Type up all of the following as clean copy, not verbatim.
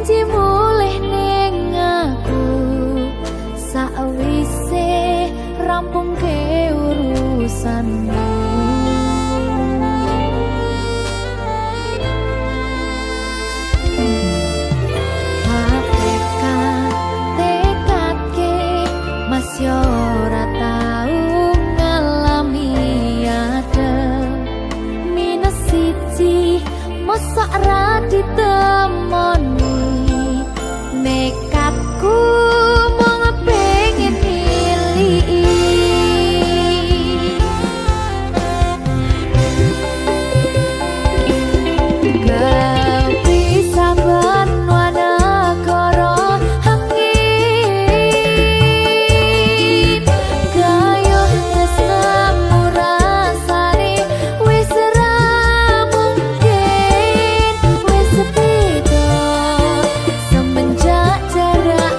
janji mulih ning aku sakwise rampung ke urusanmu. Masih ora tau ngalami adem minus siji mosok ra ditemoni nekatku mau ngepengin milih gak bisa semenjak jarak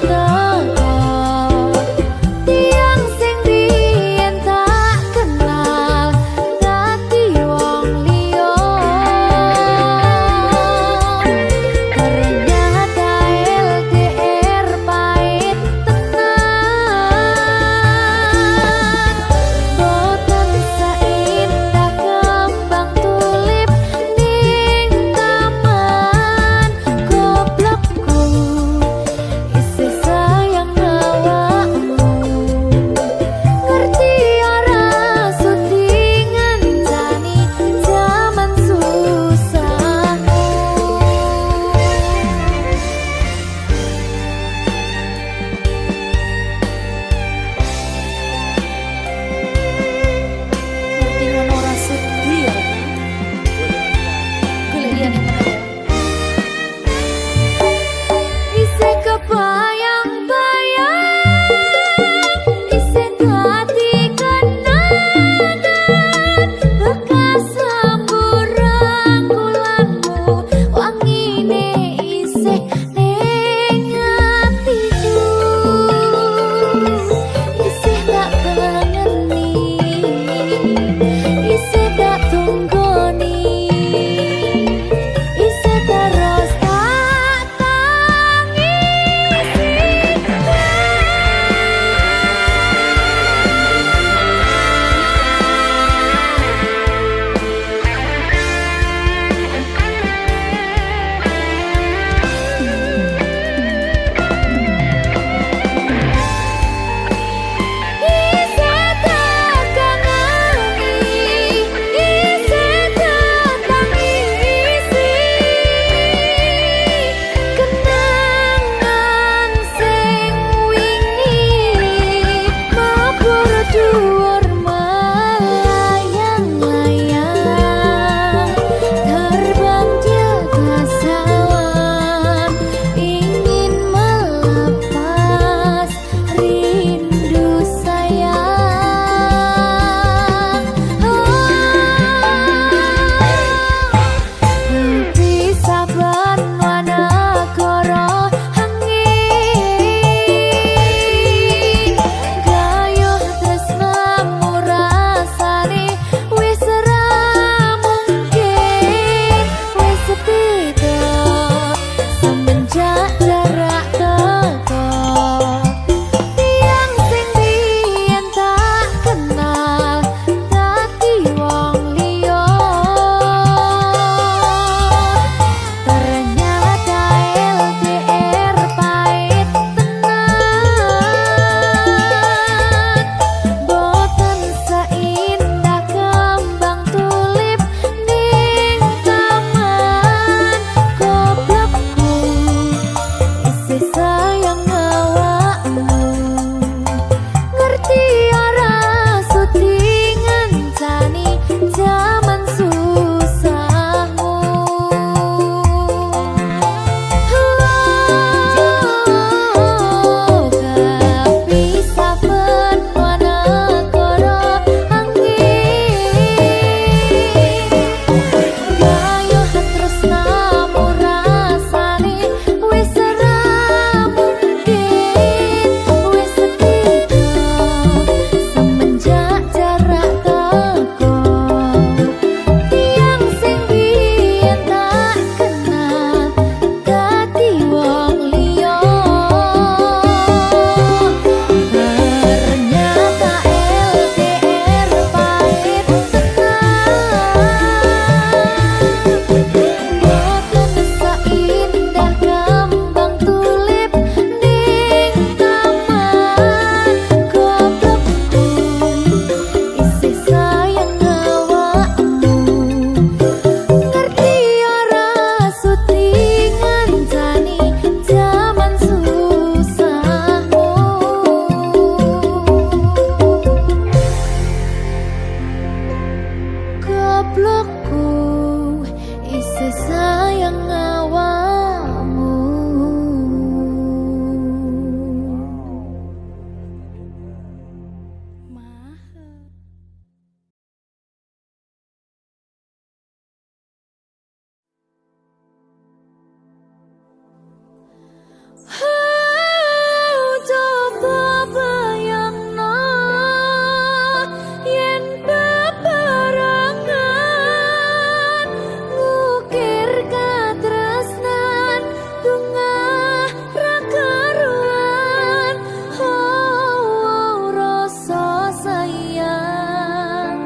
sayang awakmu. Coba bayangno yen bebarengan ngukir katresnan tungah ra karuan. Oh, rasa sayang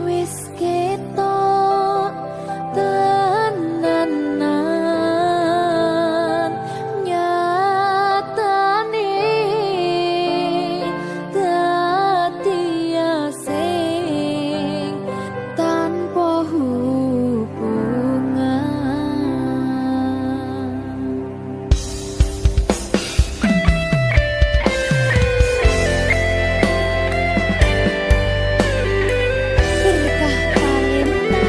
wis ketok tenanan nyatane dadi asing tanpa hubungan. Berkah talenta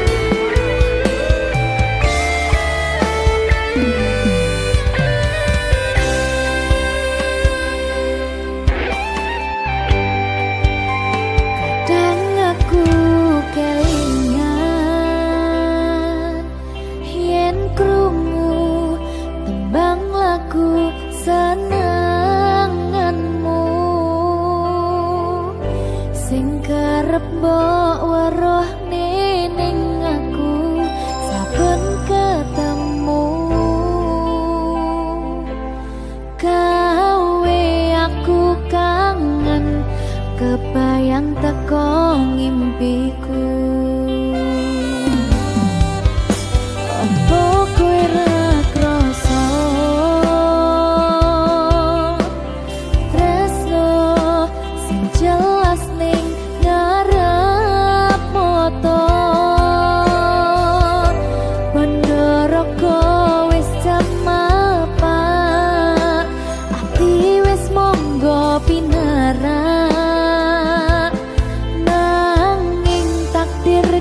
kadang aku kelingan yen krungu tembang lagu senenganmu sing kerep mbok weruhne ning aku saben ketemu. Gawe aku kangen kebayang teko ngimpiku. Apa kowe ra krasa tresno sing jelas ning ngarep mata. Bandara wis jam mapak, ati wis monggo pinarak, nanging takdir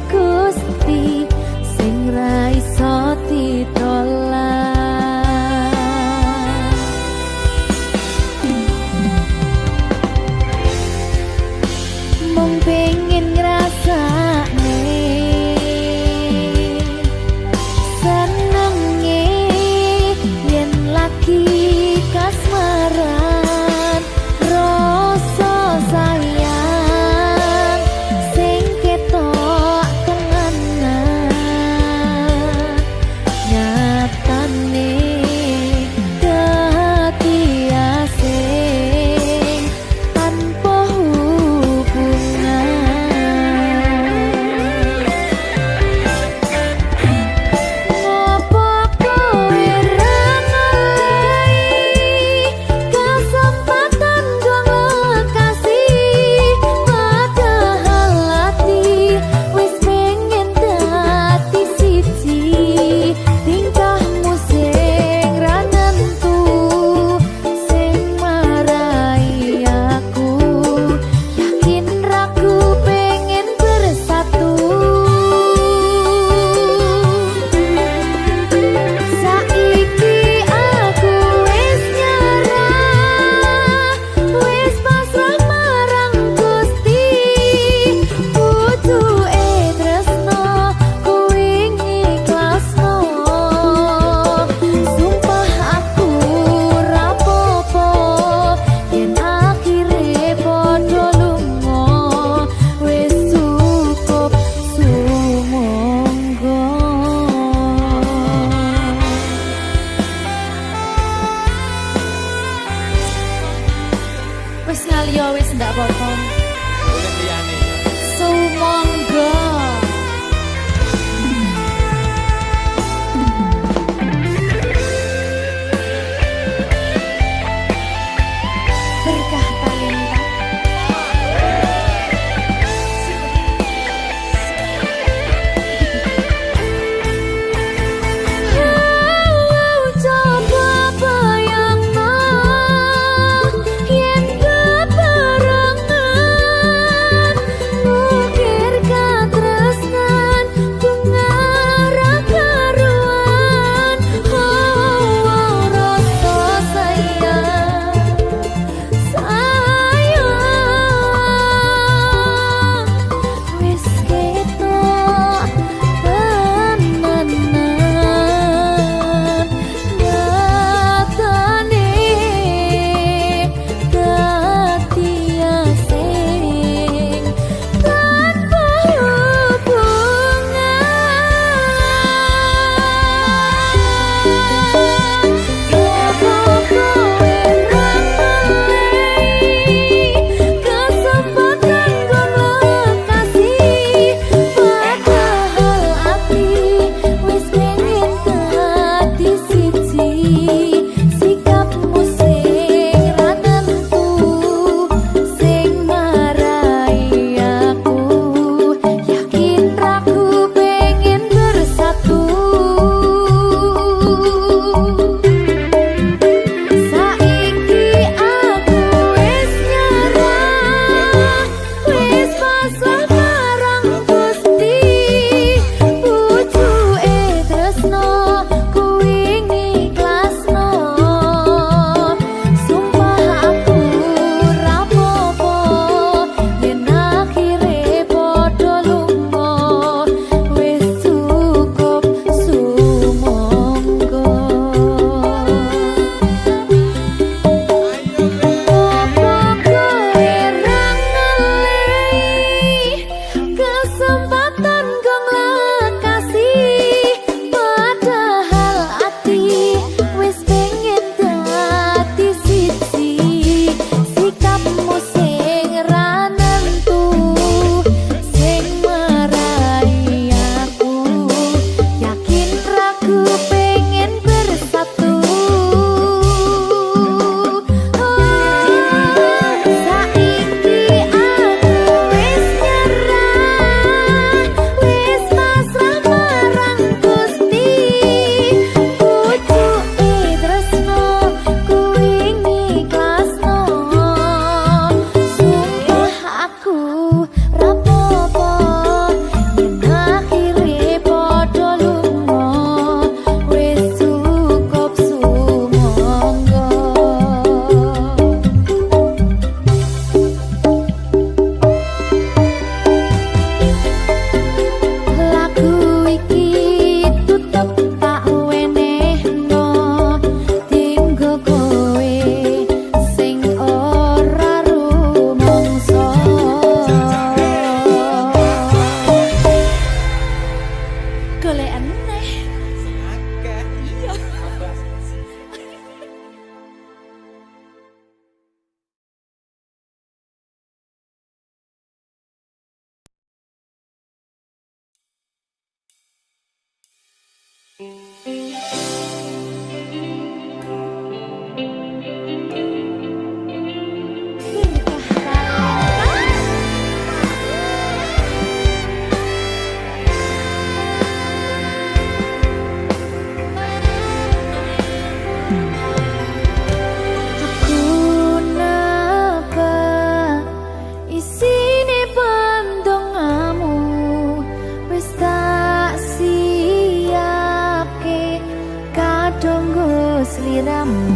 sliramu.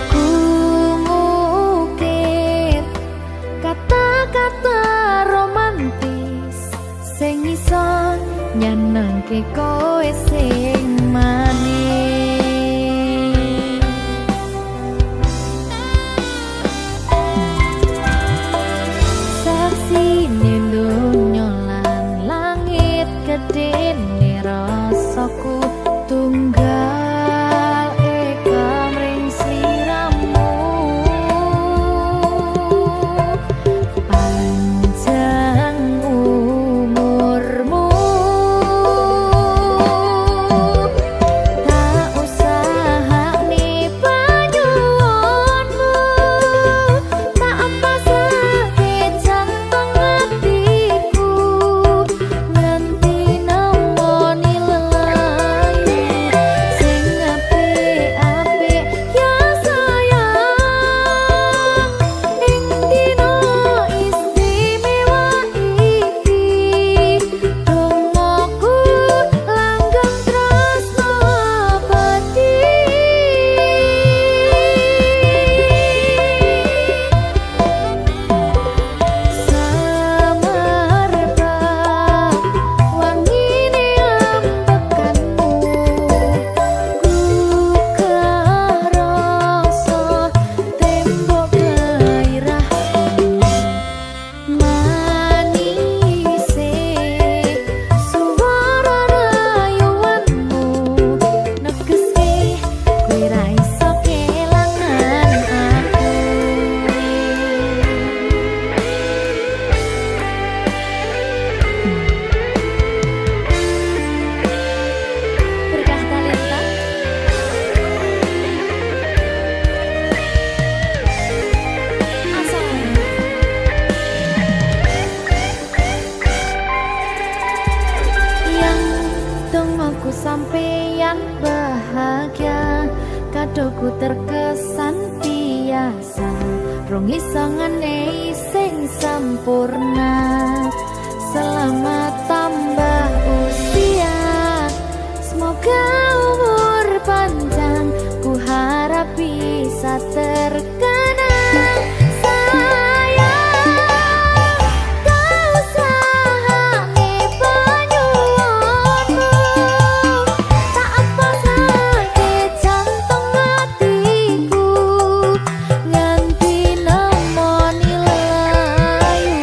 Aku ngukir kata-kata romantis sing iso nyenengke kowe sing manis. Saksine donya lan langit gedene rasaku tunggal eka mring sliramu. Panjang umurmu, tak usahane panyuwunmu, tak apasake jantung hatiku, nganti nemoni lelayu sing apik-apik ya sayang. Ing dina istimewa iki dongaku langgeng tresno abadi. Samarba wangine ambekanmu, gugah rasa tembok gairahku. Manise suara rayuanmu negeske kowe ra iso kelangan aku. Berkah talenta asal yang dongaku sampeyan bahagia, kadoku terkesan biasa, rong iso ngenehi sing sampurna. Selamat tambah usia, semoga umur panjang, ku harap bisa terkenang. Sayang, kau usahane panyuwunmu, tak apasake jantung hatiku, nganti nemoni lelayu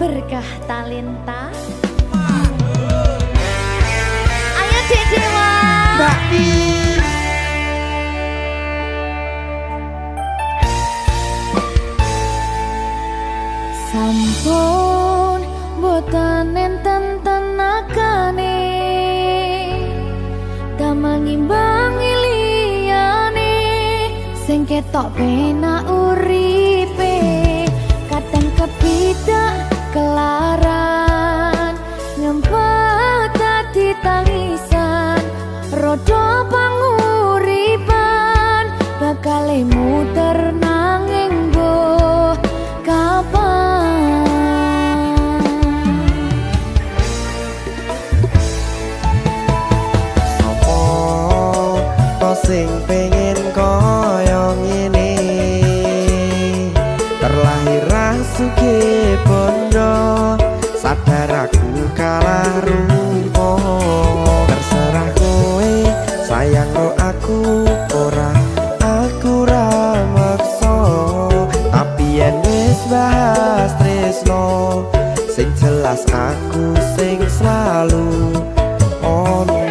berkah talenta. Ayo Dek Dewa. Mbak Di. Sampun boten enten tenagane damel ngimbangi liyane sing ketok penak uripe kadang kepidak kelaran ngempet dadi tangisan rodo panguripan bakal muter nanging mbuh kapan. Sing pengen koyo ngene terlahir rasuke bondo sadar aku kalah rumpo terserah kowe sayang no aku ora aku ra maksa tapi yen wis bahas tresno sing jelas aku sing selalu ono.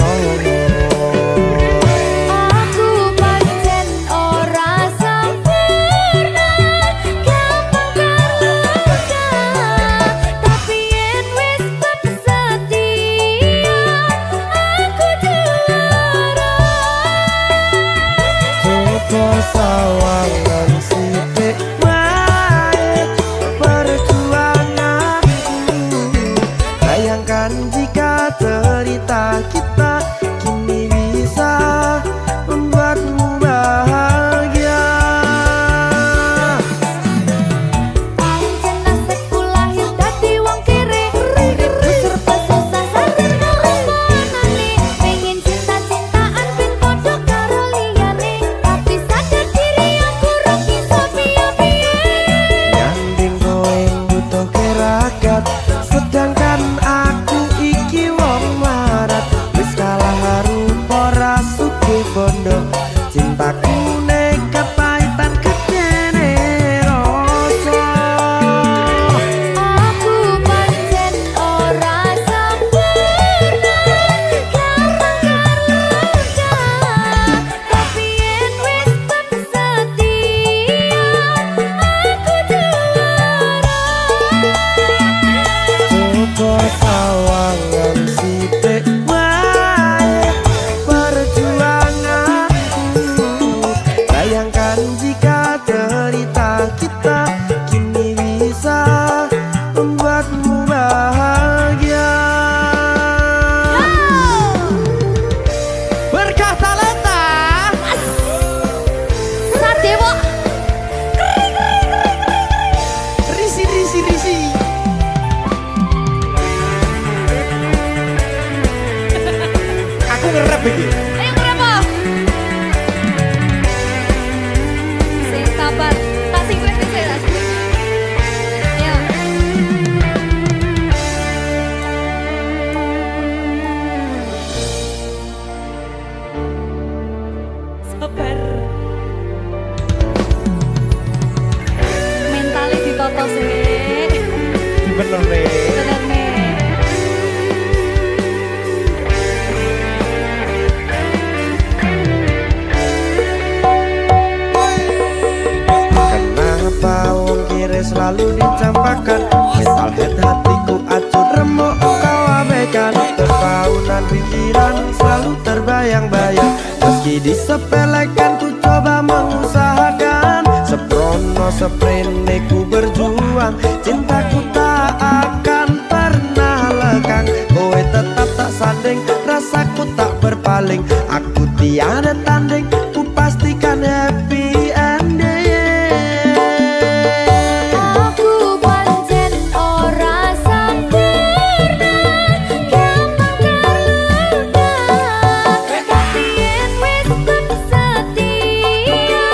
Sawangan sithik wae perjuanganku bayangkan jika cerita kita kini bisa membuatmu bahagia. Pancen nasibku lahir dadi wong kere uripku serba susah sadar keomponane pengen cinta-cintaan ben padha karo liyane tapi sadar diri aku ora bisa piye-piye. Nyanding kowe butuh keragat sedangkan aku iki wong larat wis kalah rupa rasuke bondo cintaku nekat pahitan kedene rasa. Aku pancen ora sempurna karena tapi yen wis setia aku juara. Coba sawangan sithik wae perjuanganku bayangkan jika cerita kita kini bisa membuatmu bahagia. Berkah talenta Sadewo risi risi risi. Aku ngerap iki. ayo kenapa? Sing sabar, tak sing kowe sing tak sing. Ayo. Sabar. Mentale ditoto sih. Bener nih. Bener nih. Kenapa wong kiri selalu dicampakkan mental head hatiku acur remuk kau abaikan terpaunan pikiran selalu terbayang-bayang meski disepelekan ku coba mengusahakan seprono seprene ku berjuang cintaku tak akan pernah lekang kowe tetap tak sanding rasaku tak berpaling aku tiada tanding ku pastikan happy ending. Aku pancen ora sempurna gampang terluka tapi yen wis setia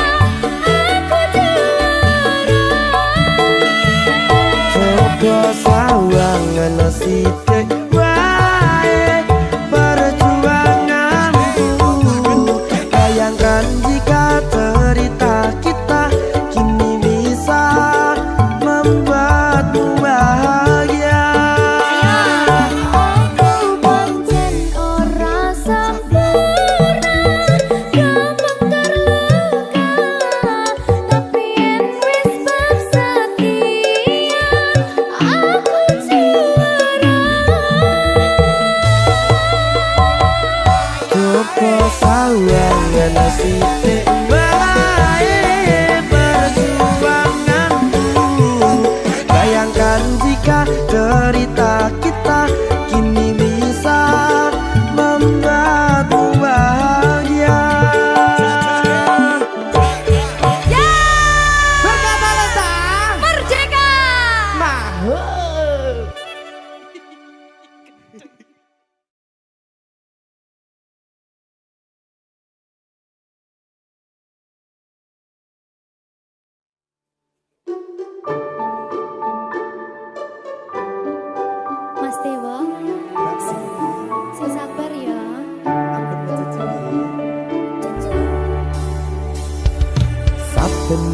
aku juara. Coba sawangan sithik wae perjuanganku bayangkan jika cerita kita kini bisa membuatmu bahagia.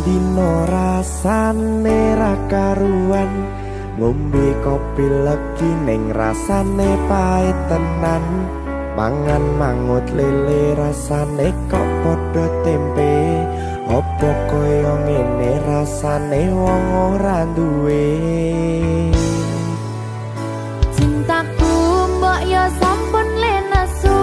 dino rasane ra karuan, ngombe kopi legi ning rasane pahit tenan, mangan mangut lele rasane kok padha tempe, opo koyo ngene rasane wong ora duwe. Cintaku mbok yo sampun le nesu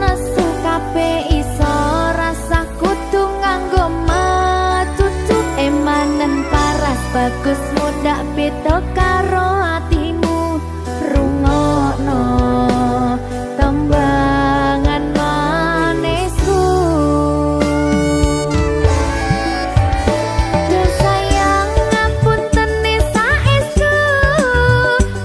nesu kabeh iso rasa kudu nganggo matutu emanen paras bagus mudak beda karo atimu rungokno tembangan manisku. Duh sayang ngapunten saestu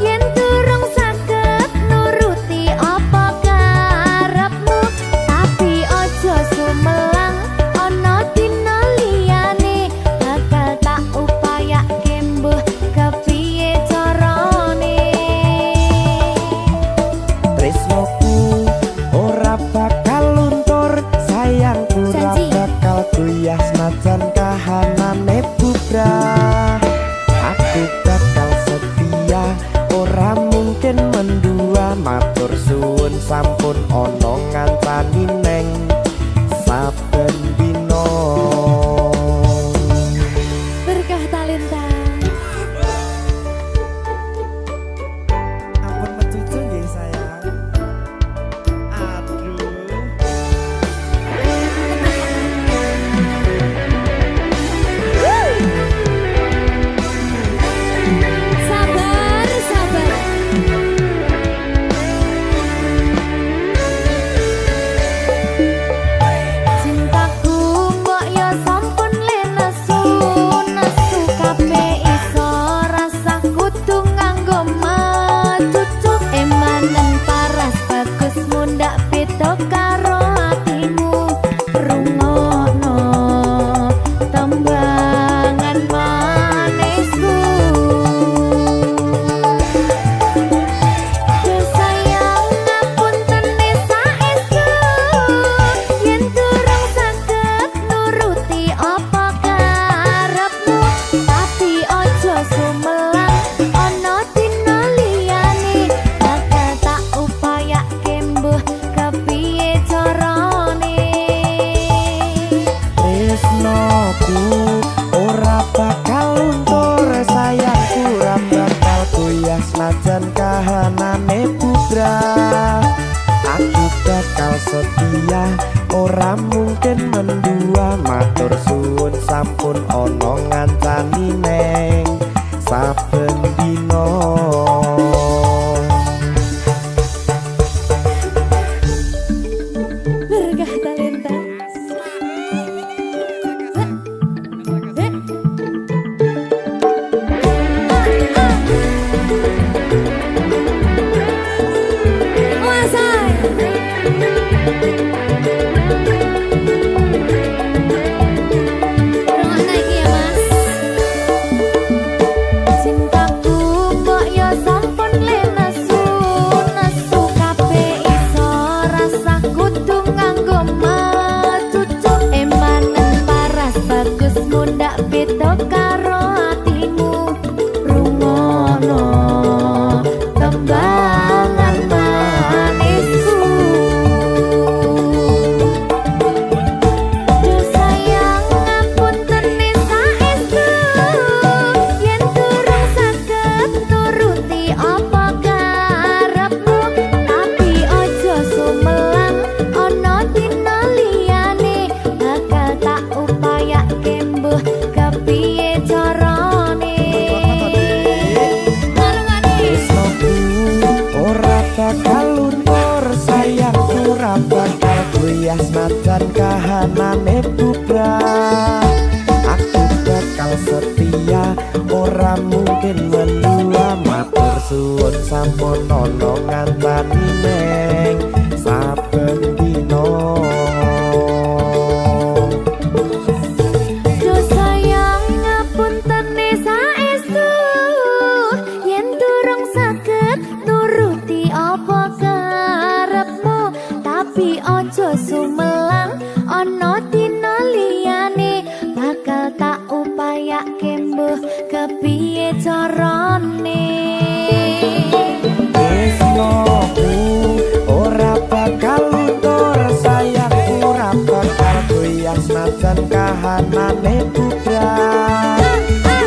yen durung saged nuruti apa karepmu, tapi ojo sumelang ana dina liyane bakal tak upayake mbuh kepiye carane. Tresnoku ora bakal luntur, sayangku ora Janji. bakal goyah senajan kahanane bubrah. Aku bakal setia, ora mungkin mendua, matur suwun sampun ana ngancani neng saben dina. Berkah talenta. Ampun mecucu nggih sayang. Aduh. Sabar, sabar. Cintaku mbok yo sampun le nesu nesu kabeh iso rasa kudu nganggo matutu emanen paras bagus mundak beda karo atimu rungokno tembangan manisku. Duh sayang ngapunten saestu yen durung saged nuruti apa karepmu, tapi ojo sumelang ana dina liyane bakal tak upayake mbuh kepiye carane. Tresnoku ora bakal luntur, sayangku ora bakal goyah senajan kahanane bubrah. Aku bakal setia, ora mungkin mendua, matur suwun sampun ana ngancani neng saben dina. Berkah talenta. Cintaku mbok yo sampun le nesu nesu kabeh iso rasa kudu nganggo matutu emanen paras bagus mundak beda karo atimu rungokno tembangan manisku. Duh sayang ngapunten saestu yen durung saged nuruti apa karepmu, tapi ojo sumelang ana dina liyane bakal tak upayake mbuh kepiye carane. Tresnoku ora bakal luntur, sayangku ora bakal goyah senajan kahanane bubrah. Aku bakal setia, ora mungkin mendua, matur suwun sampun ana ngancani neng saben dina. Duh sayang ngapunten saestu yen durung saged nuruti apa karepmu, tapi ojo sumelang ana dina liyane bakal tak rasane bubrah.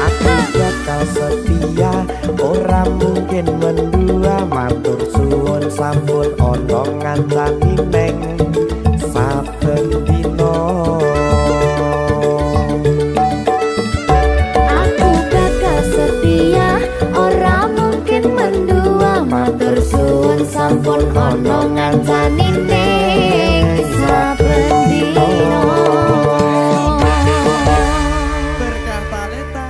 Aku bakal setia, ora mungkin mendua. Matur suwun sampun ana ngancani neng saben dina. Aku bakal setia, ora mungkin mendua. Matur suwun sampun ana ngancani ning saben dina. Berkah talenta.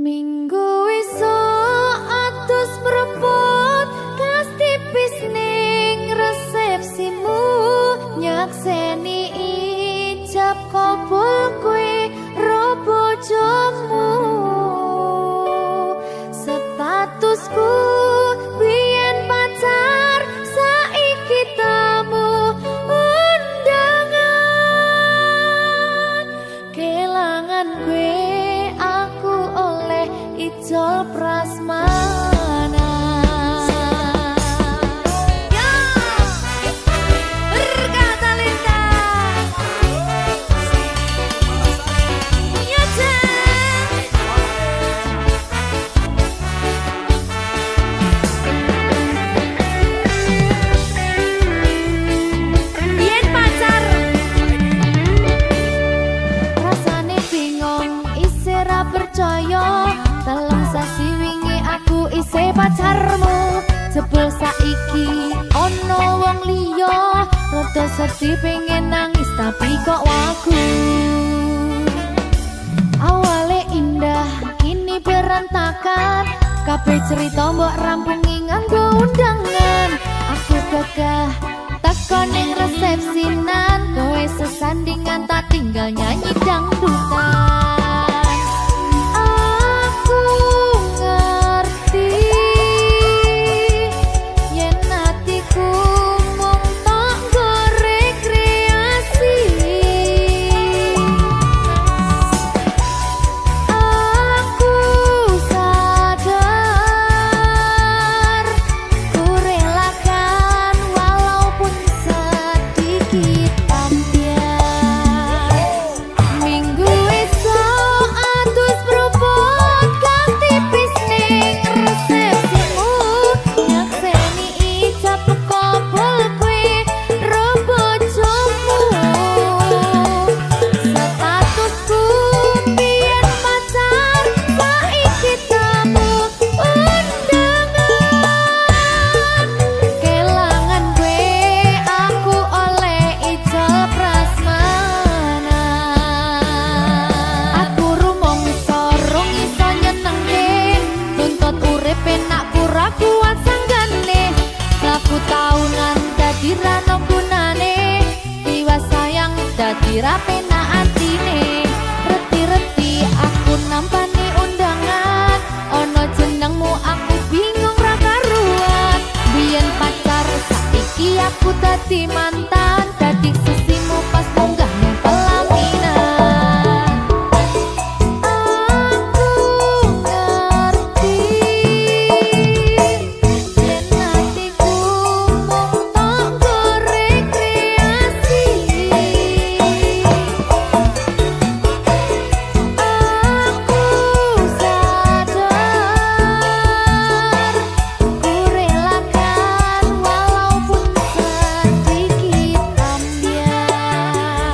Minggu esuk atus mrepot kas tipis ning resepsimu, nyakseni ijab kabul kowe ro bojomu. Statusku biyen pacar, saiki tamu undangan. Kelangan kowe aku oleh ijol prasmanan. Ya, berkah talenta. Ya, Jan. Biyen pacar, rasane bingung, isih ra percaya. Telung sasi wingi aku isih pacarmu, jebul saiki ono wong liya. Rada sedih pengen nangis tapi kok wagu. Awale indah kini berantakan, kabeh cerita mbok rampungi nganggo undangan. Aku gagah teko ning resepsinan, kowe sesandingan tak tinggal nyanyi dangdutan. Aku ngerti yen atiku mung tok nggo rekreasi. Aku sadar ku relakan walaupun sedikit ambiar. Minggu esok atus propot kas tipis ning resepsimu, nyakseni ijab kabul kowe ro bojomu. Statusku biyen pacar, saiki tamu undangan. Kelangan kowe aku oleh ijol prasmanan. Aku rumangsa rung iso nyenengke, nuntut urip enak ora kuat sanggane. Laku taunan dadi ra ono gunane, tiwas sayang dadi ra penak atine. Reti-reti aku nampani undangan, ono jenengmu aku bingung ra karuan. Biyen pacar, saiki aku dadi mantan, dadi sesimu pas munggah ning pelaminan. Aku ngerti yen atiku mung tok nggo rekreasi. Aku sadar ku relakan walaupun sedikit ambiar.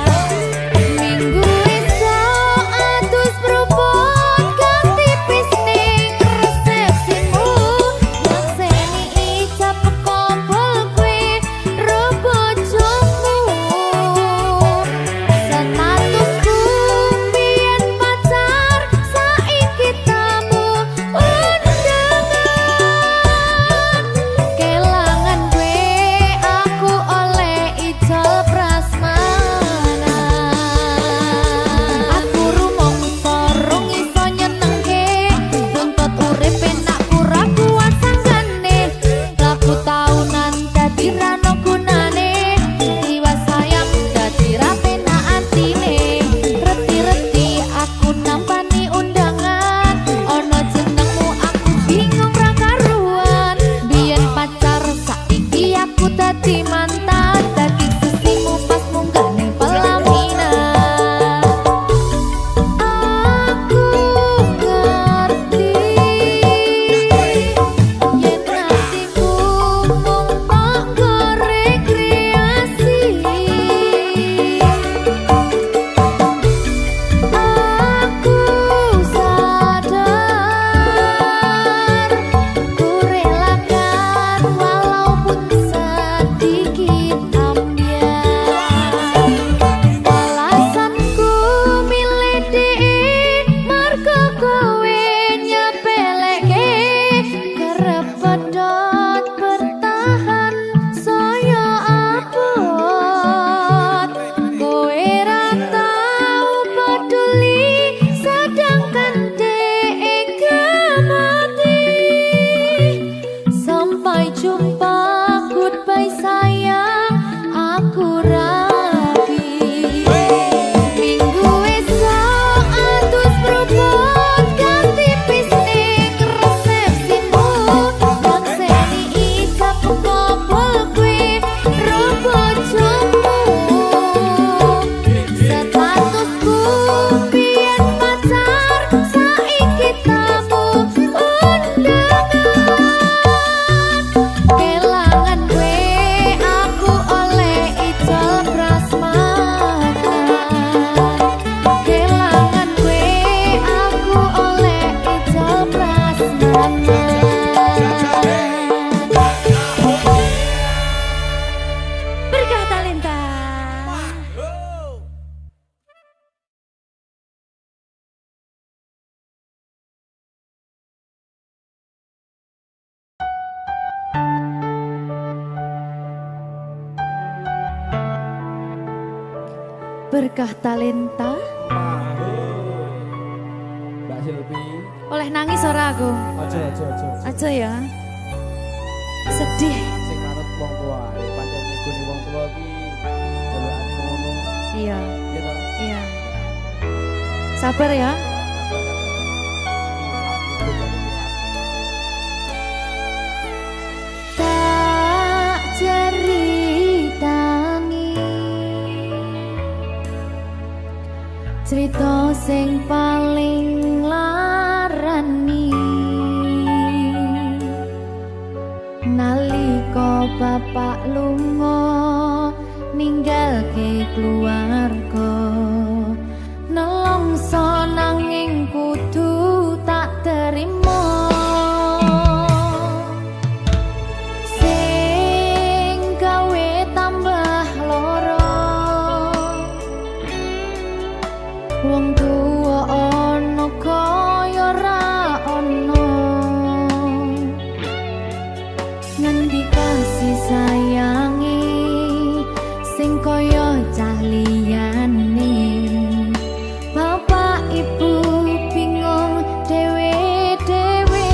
Berkah talenta. Mbak Silvi. Oleh nangis ora aku? Aja. Aja ya. Sedih. Sing manut wong tua, pancen ngikuni wong tua iki jelekane ngono. Iya, Iya toh? iya. Sabar ya. Tak ceritani cerita sing paling larani nalika bapak lunga ninggalke keluarga nelongso nanging kudu tak terima sing gawe tambah loro wong tuwa ana kaya ra ana ngendi kasih sayangi sing kaya cah liyane bapak ibu bingung dewe-dewe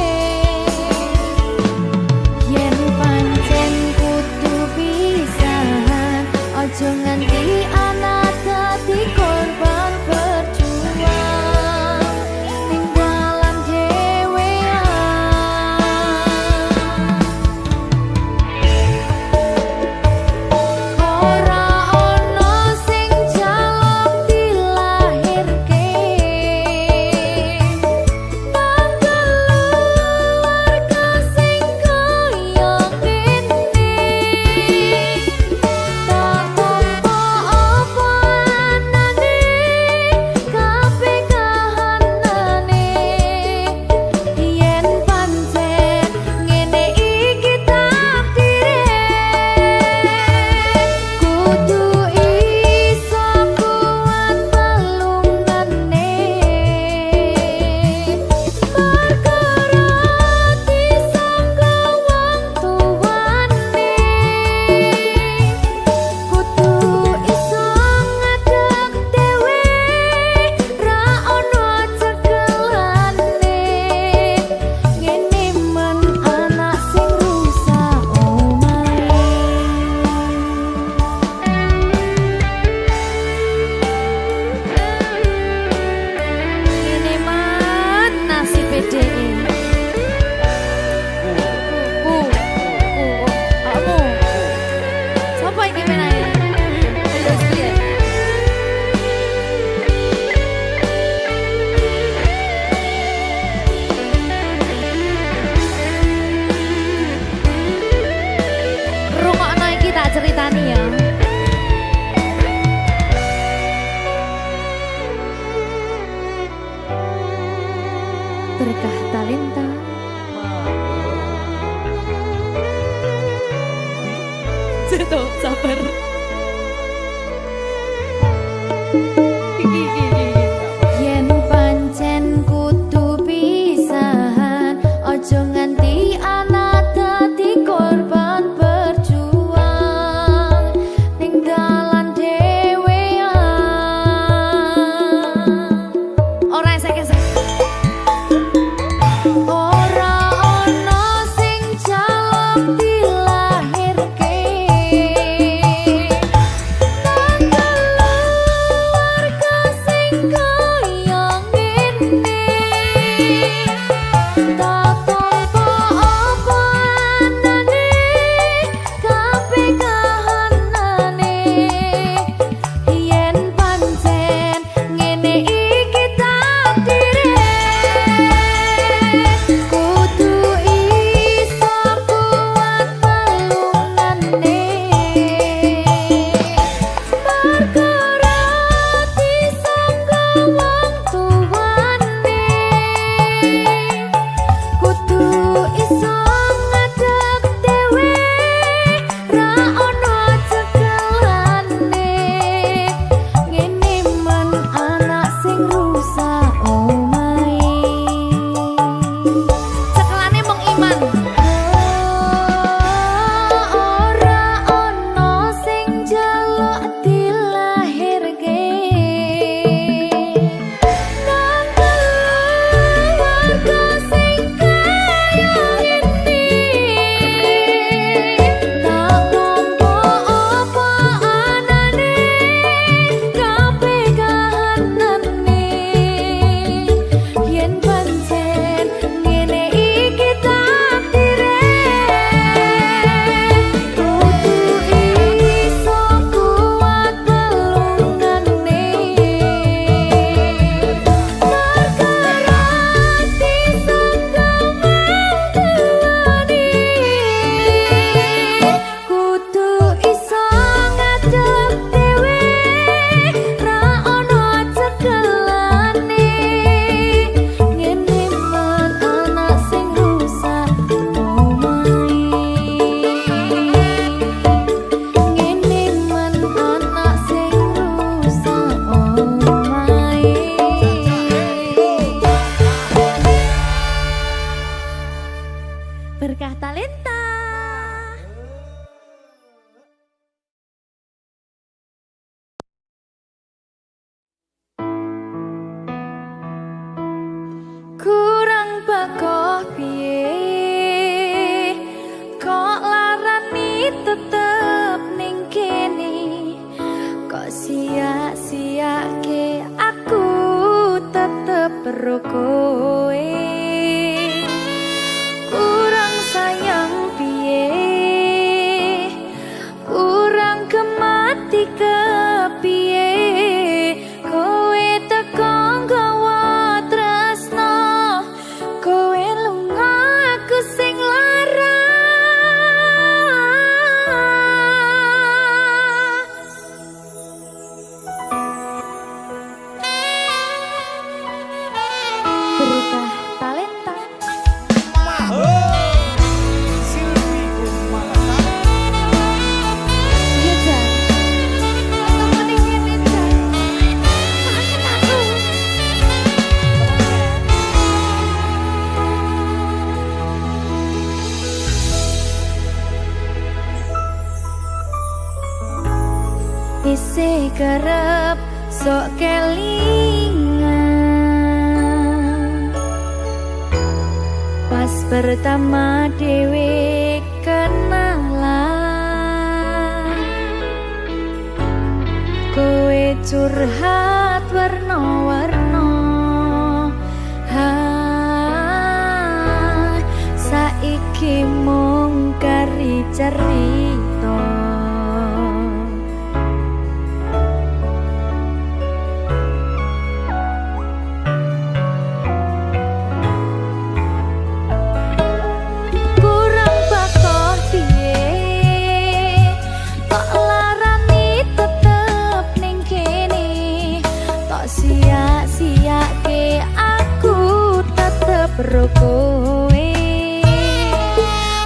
yen pancen kudu pisahan aja nganti anak dadi korban berjuang ning dalan dhewean ora ono sing jaluk dilahirke keluarga sing kaya ngene tak tampa apa anane kabeh kahanane yen pancen ngene iki takdire kudu iso kuat pelungane perkara disangka wong tuwane kudu iso ngadeg dhewe ra ono cekelane ngene men anak sing rusak omahe ngene man nasib dhewe kamu sapa iki menae terus piye rungokno iki tak ceritani ya berkah talenta Tuh, sabar. Yen pancen kudu pisahan, ojo nganti anak dadi korban berjuang ning dalan dhewean. Ora esek-esek. Ora ono sing jaluk dilahirke isih kerep sok kelingan. Pas pertama dewe kenalan, kowe curhat warna-warna. Saiki mung kari cerita, kurang bakoh piye tak larani tetep ning kene, tak sia-siake aku tetep ro kowe.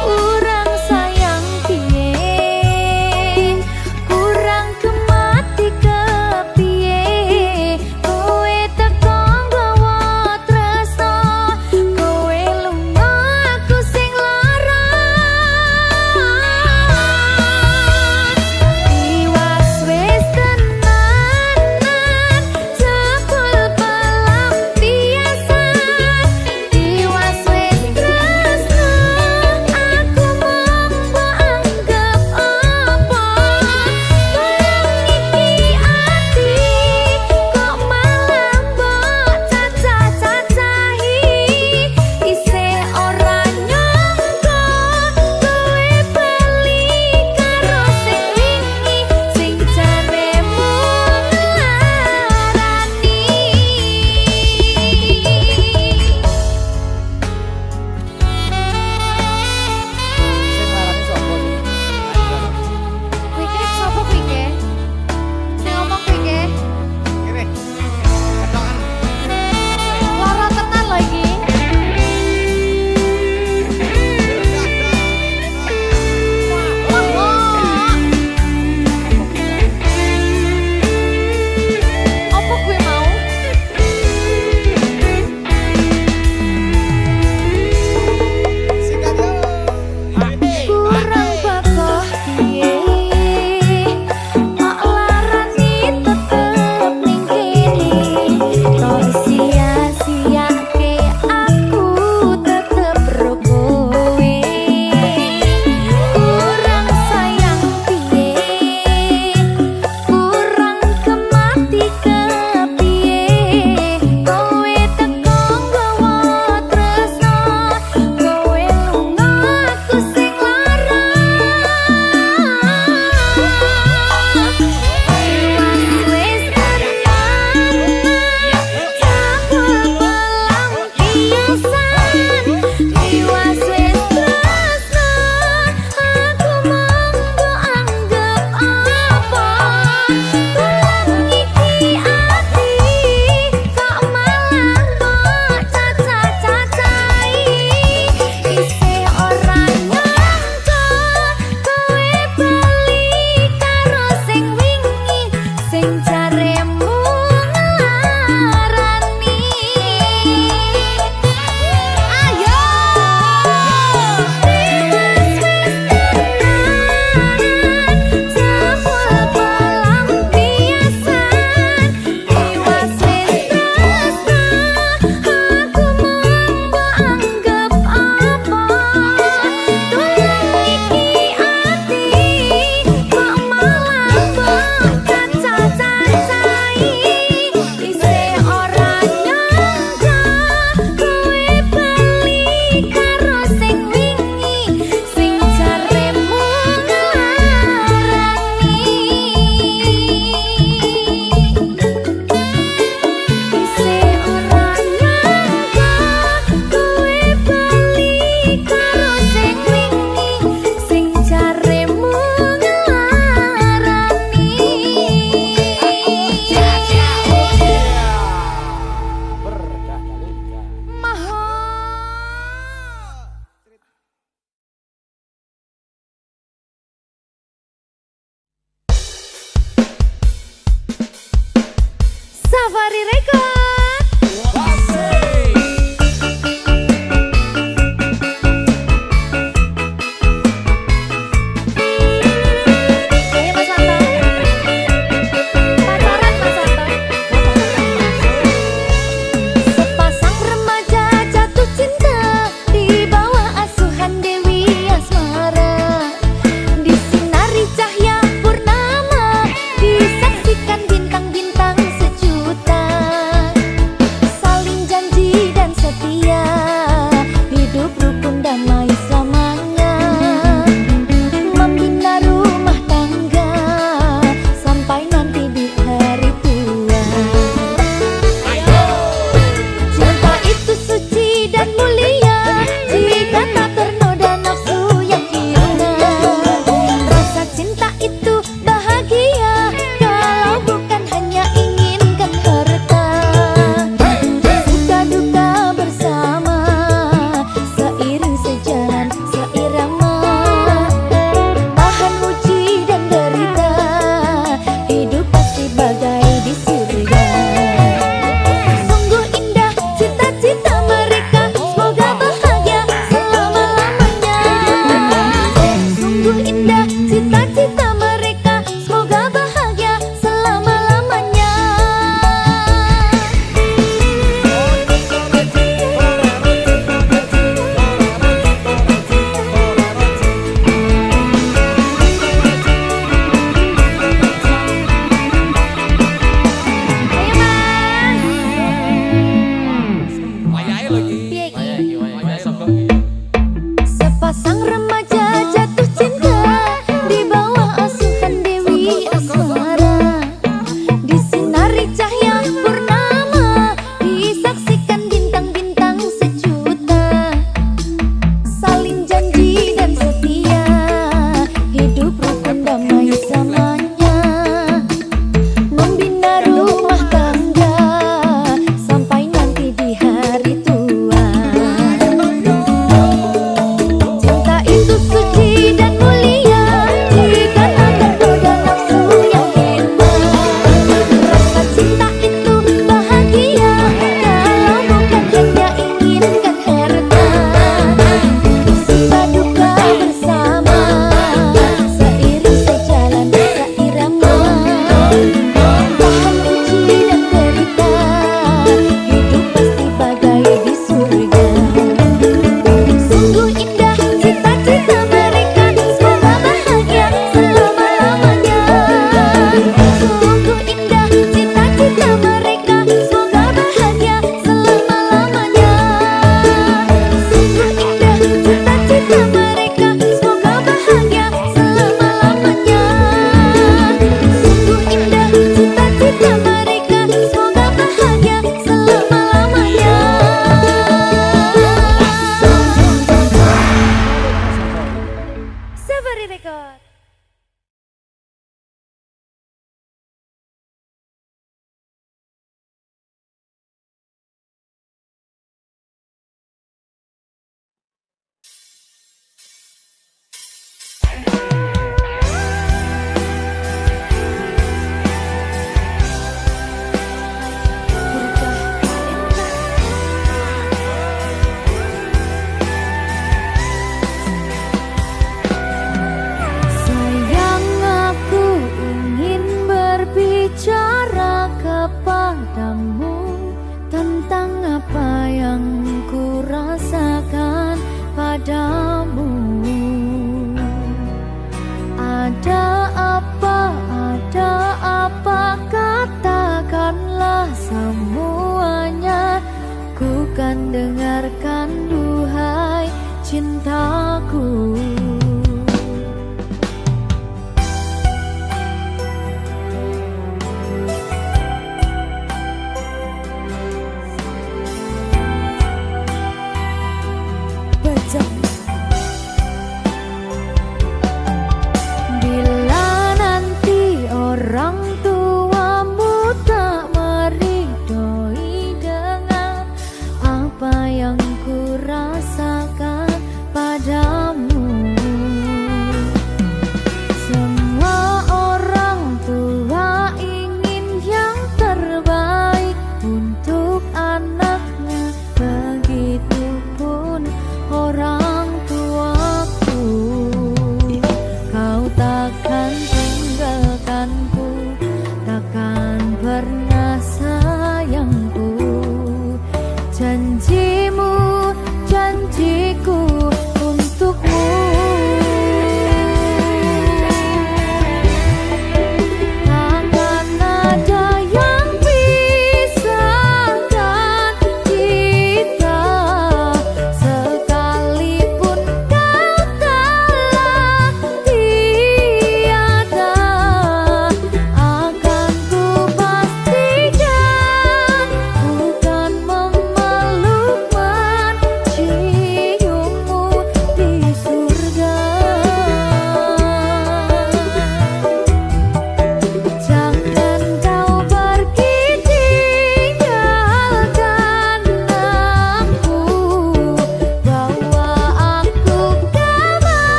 Urang sayang piye, kurang kemati kepiye, kowe teko nggawa tresno, kowe lunga aku sing lara. Tiwas wis tenanan, jebul pelampiasan. Tiwas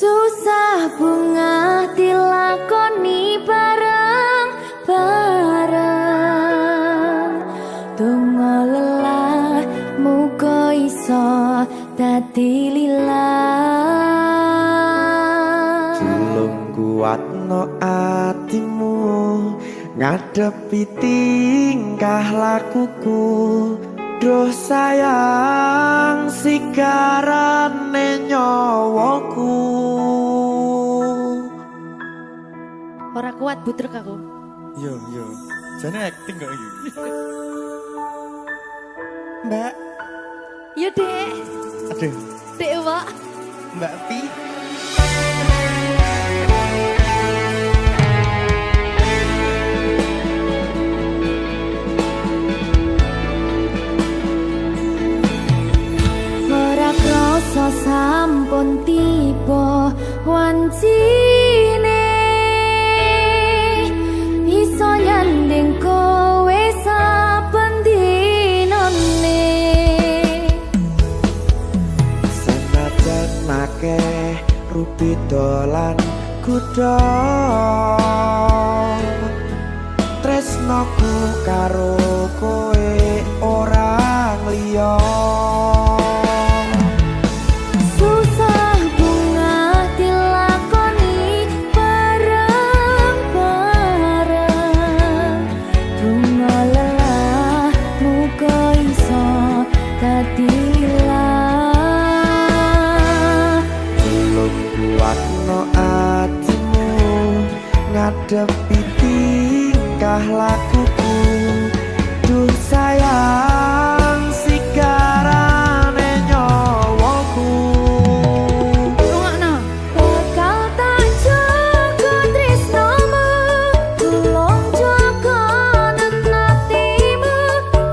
Susah bunga dilakoni bareng-bareng. Donga lelah muga iso dadi lillah. Tulung kuatno atimu ngadepi tingkah lakuku. Duh sayang sigarane nyawaku. Ora kuat butrek aku. Yo, jane acting kok iki. Mbak, Yo Dek. aduh, Dek Wak. Mbak Pi. Ora krasa sampun tiba wancine iso nyanding kowe saben dinane. Senajan akeh rupi dolan kuda, tresnoku karo kowe ora liya. Susah bunga dilakoni bareng-bareng. Bunga lelah muga iso dadi lillah. Belum kuatno atimu ngadepi tingkah lakuku. Duh sayang sigarane nyawaku. Rungokno. Bakal tak jaga tresnomu, tulung jaga nenatimu.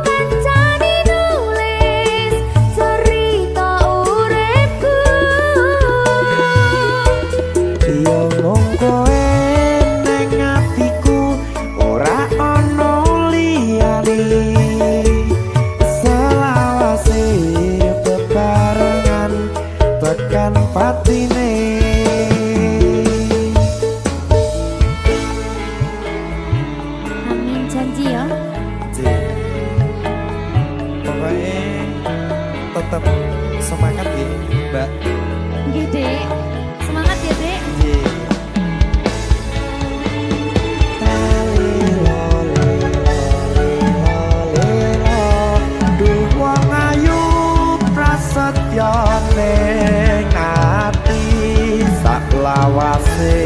Kancane nulis cerita uripku. Yo mung kowe ning atiku ora ono liyane. Selawase bebarengan tekan patine. Amin janji ya. Pokoknya tetap semangat ya, Mbak. Nggih, Dek. Semangat ya, Dek. Duh wong ayu prasetyo ning ati sak lawase.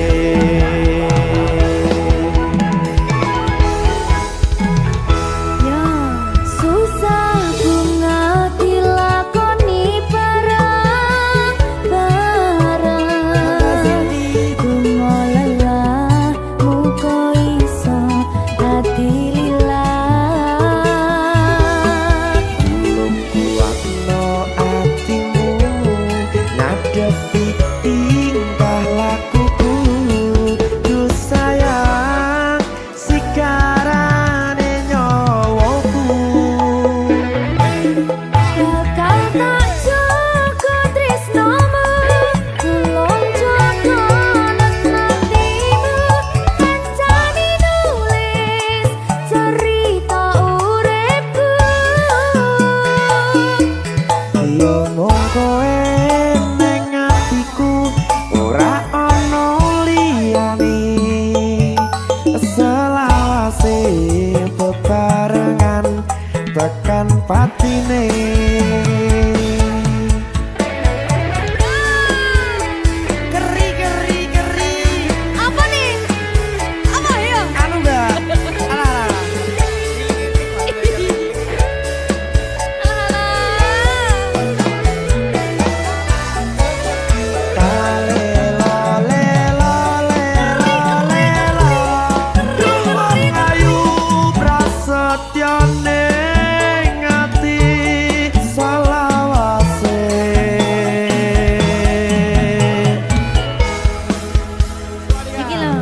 Ya, susah bunga dilakoni bareng-bareng. Bunga lelah muga iso dadi lillah. Belum kuatno atimu ngadepi tingkah lakuku. Duh sayang sigarane nyawaku. Bakal tak jaga tresnomu, tulung jaga nenatimu. Kancane nulis cerita uripku. Yo mung kowe ning atiku ora ono liyane. Selawase bebarengan tekan patine. Keri. Apa nih? Apa ya? Anu Mbak. Alah. Duh wong ayu prasetyo ning ati selawase. Iki lho.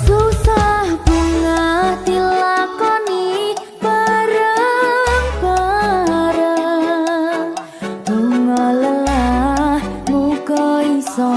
Susah bunga dilakoni bareng-bareng. Bunga lelah muga iso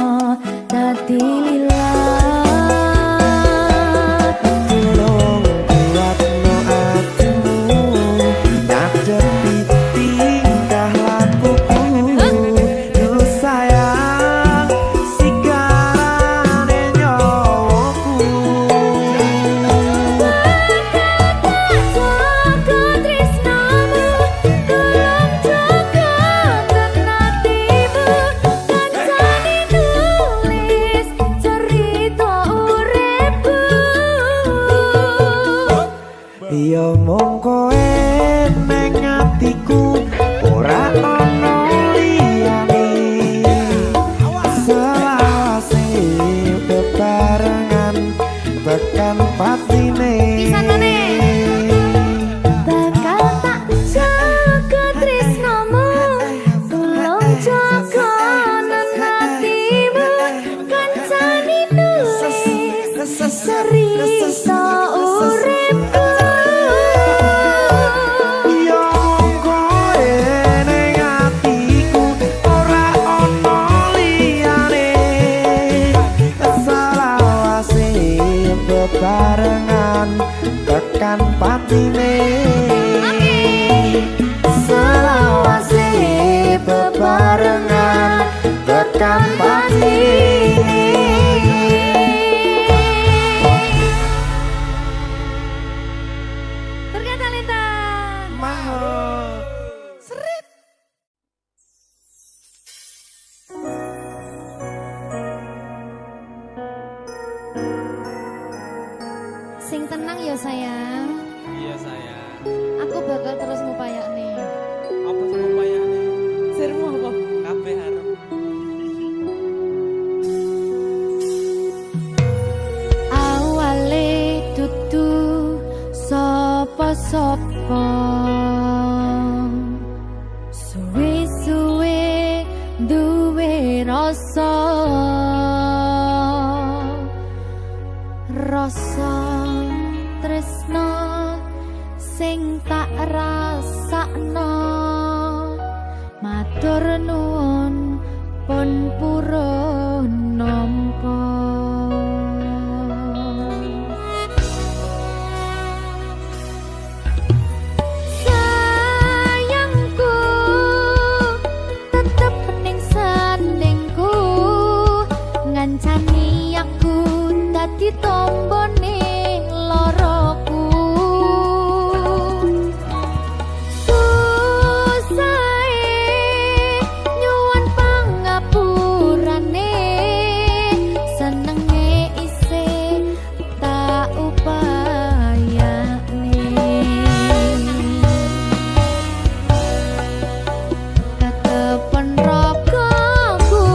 mung kowe neng atiku ora ono liyane selawase bebarengan tekan patine bakal tak jaga tresnomu tulung jaga nenatimu kancani nulis cerita uripku yo mung kowe neng atiku ora ono liyane selawase bebarengan tekan patine selawase bebarengan tekan patine. Berkata Lintang sing tenang ya sayang, Iya sayang. aku bakal terus ngupayak nih. Apa sama payahnya? Sirmu apa? Kabeh harap. Awale dudu sapa-sapa suwe-suwe duwe rasa tresno sing tak rasakno matur nuwun pun purun nampa. Sayangku tetep ning sandingku ngancani aku dadi tombone loroku susahe nyuwun pangapurane senenge isih tak upayane ketepen rogoku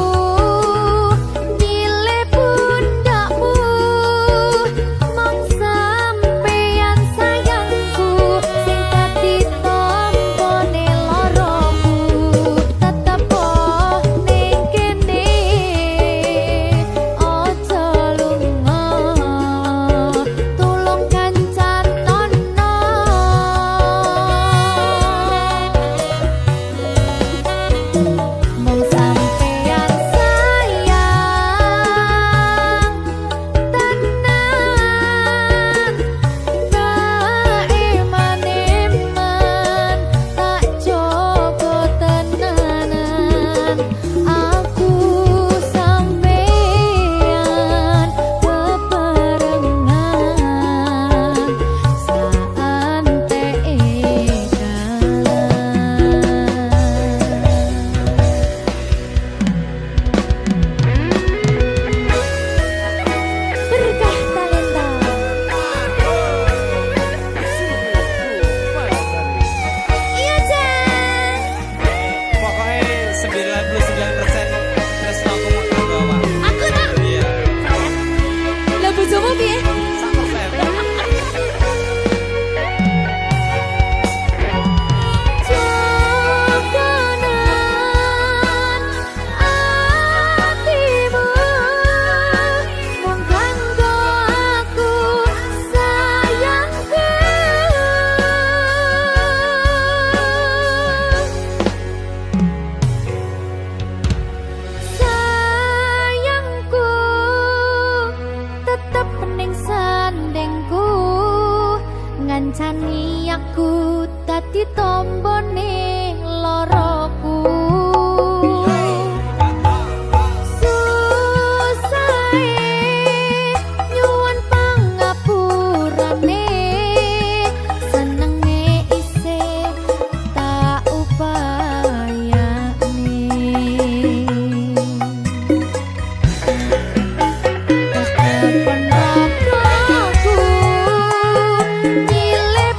nyilih pundakmu mong sampeyan sayangku sing dadi tombone loroku tetep ning kene aja lunga tulung kancanono mong sampeyan sayang tenan iman tak jaga tenanan aku sampeyan bebarengan saante berkah talenta. Iya Jan, Pokoknya 99% tresno aku mau bawa. aku nak Iya. lah bojomu piye? 100%. Jogonan atimu mung kanggo aku sayangku sayangku tetep ning sandingku ngancani aku dadi tombone loroku susahe nyuwun pangapurane senenge isih tak upayane tetepen rogoku nyilih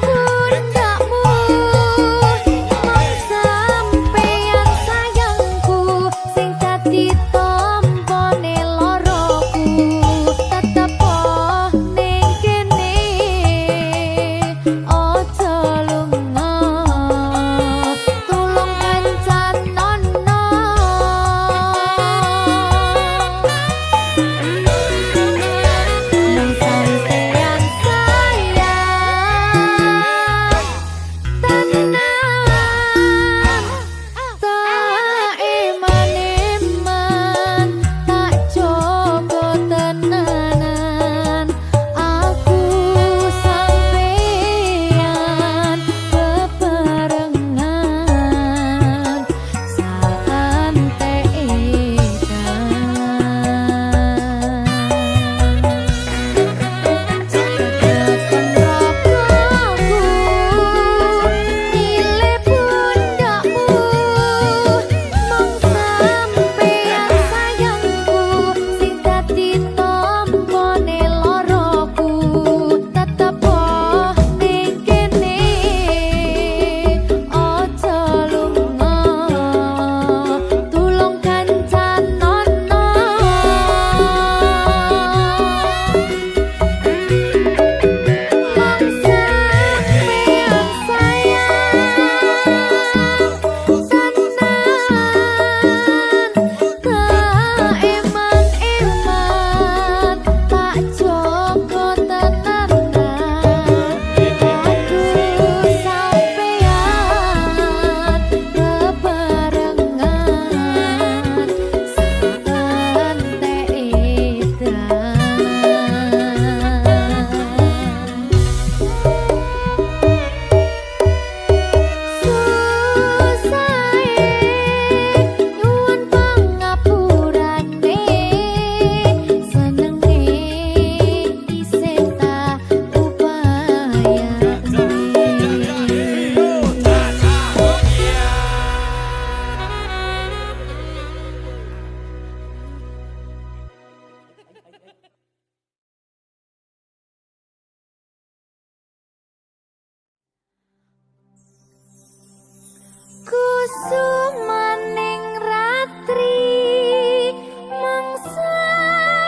Sumaning ratri mangsa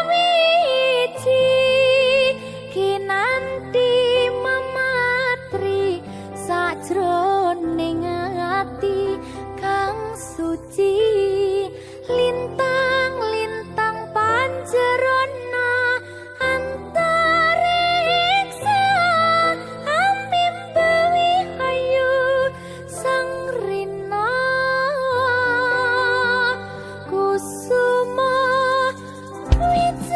wiji kinanti mematri sajroning ati kang suci lintang-lintang panjerona antariksa ambimbawi ayu sang rina kusuma wijaya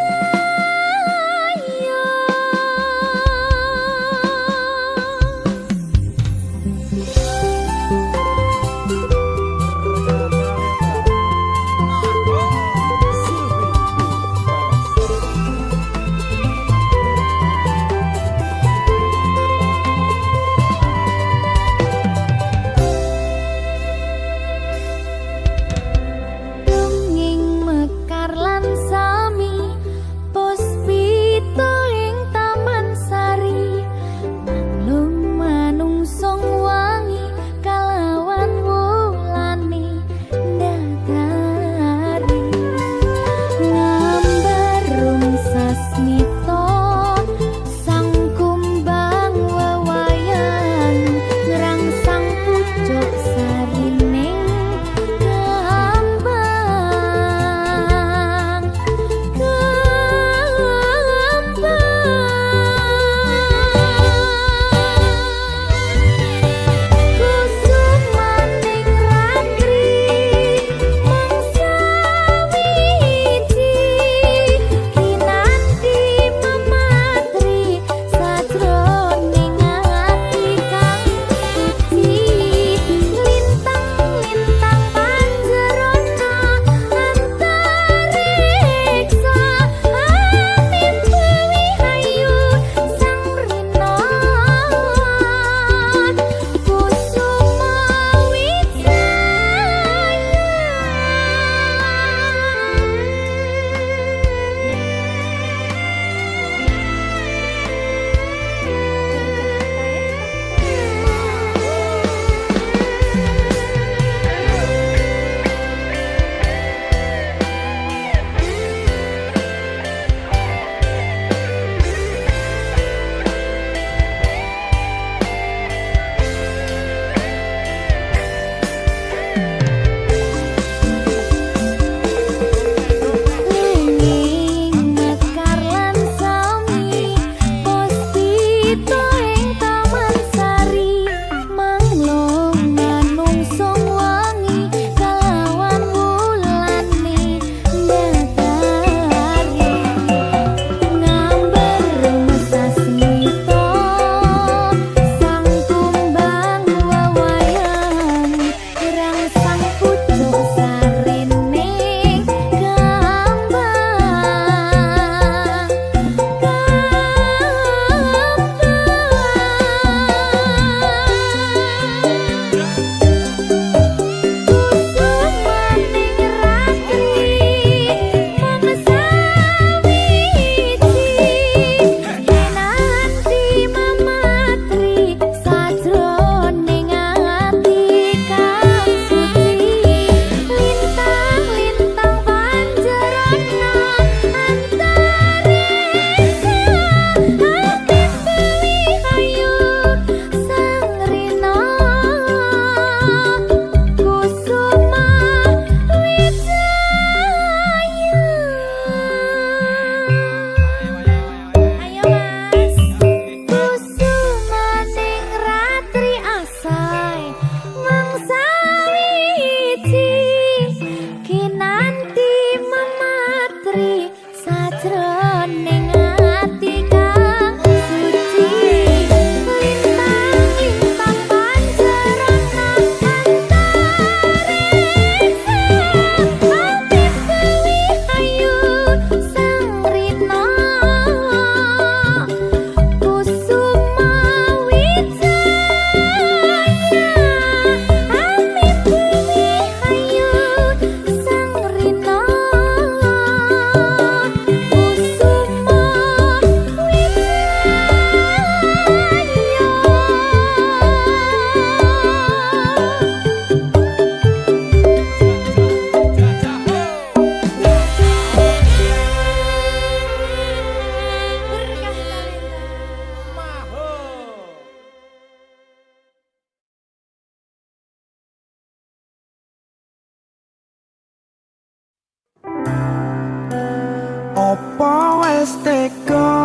Opo wis tega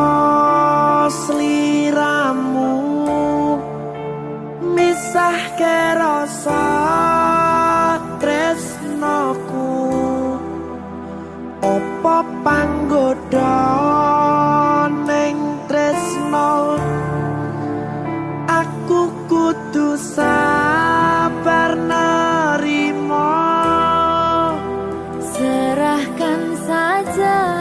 sliramu misahke rasa tresnoku. Opo panggoda ning tresno aku kudu sabar nerima. Serahkan saja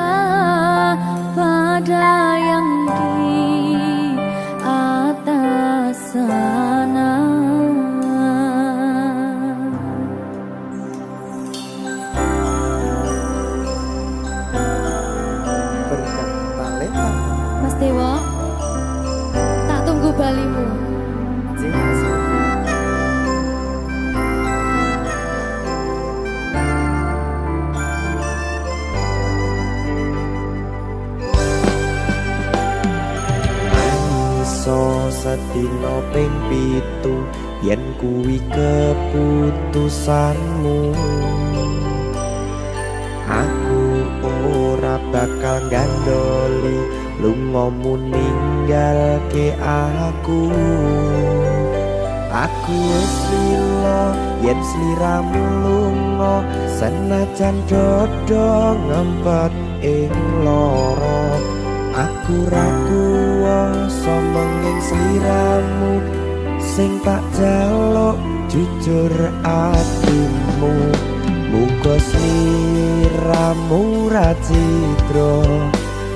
pada yang di atas sana. Berkat talenta Mas Dewa, tak tunggu balimu. Iso sedina ping 7 yen kuwi keputusanmu. Aku ora bakal gandoli lungamu ninggalke aku. Aku wis lila yen sliramu lunga senajan dodo ngempet ing lara. Aku ra kuwasa menging sliramu sing tak jaluk jujur atimu. Muga sliramu ra citra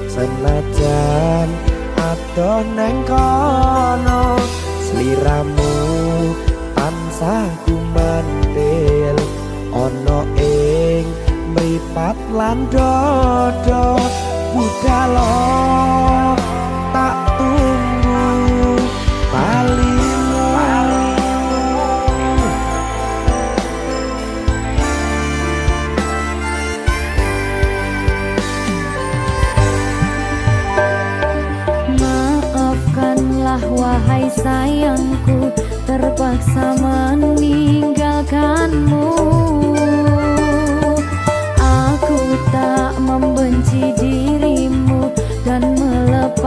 senajan adoh neng kono. Sliramu tansah kumandel ana ing mripat lan dodo. Budalo tak tunggu balimu. Maafkanlah wahai sayangku, terpaksa meninggalkanmu. Aku tak membenci dirimu dan melepas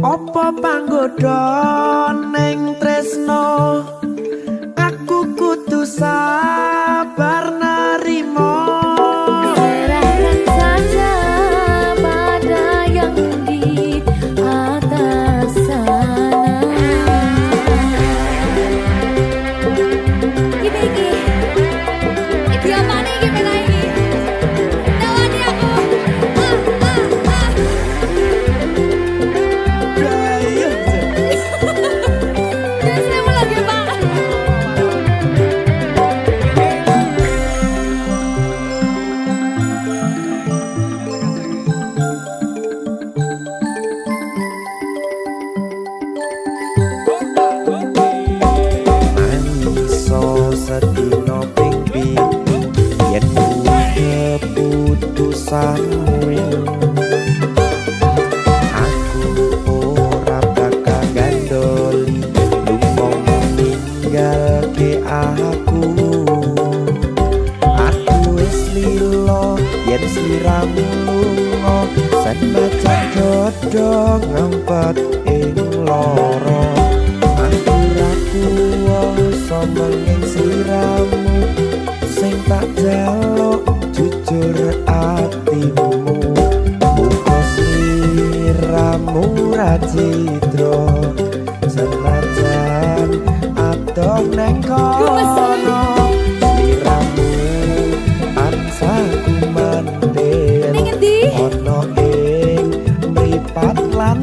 Apa panggoda ning tresno aku kudu sabar narimo. Serahkan saja pada yang di atas sana. Iki apa nih iki pena iki? Tawani aku. Saya mau lagi Pak. Mangiso sedina ping pitu yen keputusanmu. Aku ora bakal gandoli lumong ninggalke aku. Aku wis lilo yen sliramu lunga senajan dodo ngempet ing loro. Aku ra kuwasa menging sliramu sing tak jaluk jujur atimu. Muga sliramu ra citra senajan adoh neng kono. Sliramu tansah kumandel Ning endi? ana ing mripat lan